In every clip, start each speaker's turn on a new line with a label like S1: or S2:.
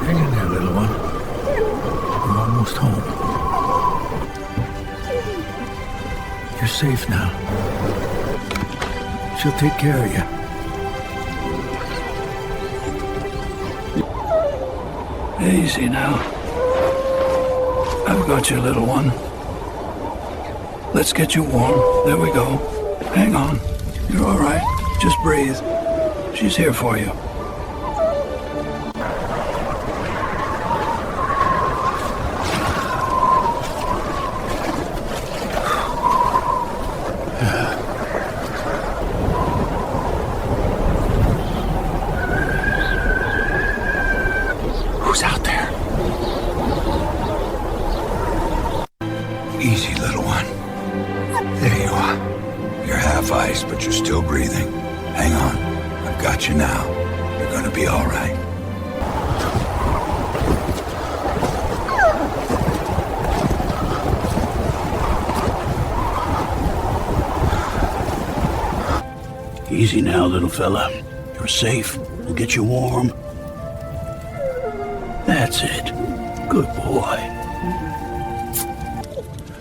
S1: Hang in there, little one. We're almost home. You're safe now. She'll take care of you. Easy now. I've got you, little one. Let's get you warm. There we go. Hang on. You're all right. Just breathe. She's here for you. Who's out there? Easy, little one. There you are. You're half iced, but you're still breathing. Hang on. I've got you now. You're gonna be all right. Easy now, little fella. You're safe. We'll get you warm. That's it. Good boy.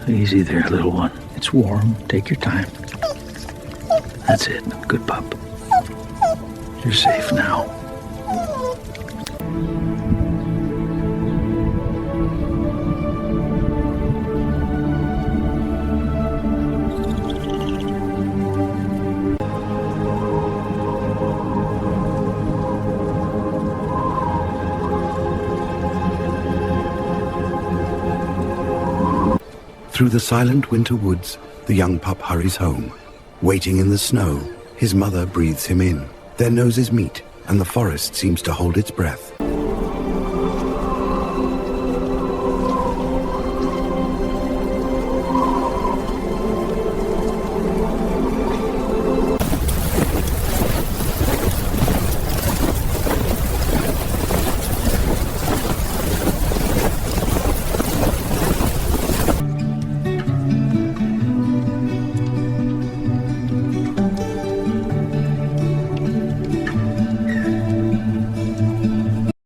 S1: Easy there, little one. It's warm. Take your time. That's it. Good pup. You're safe now.
S2: Through the silent winter woods, the young pup hurries home. Waiting in the snow, his mother breathes him in. Their noses meet, and the forest seems to hold its breath.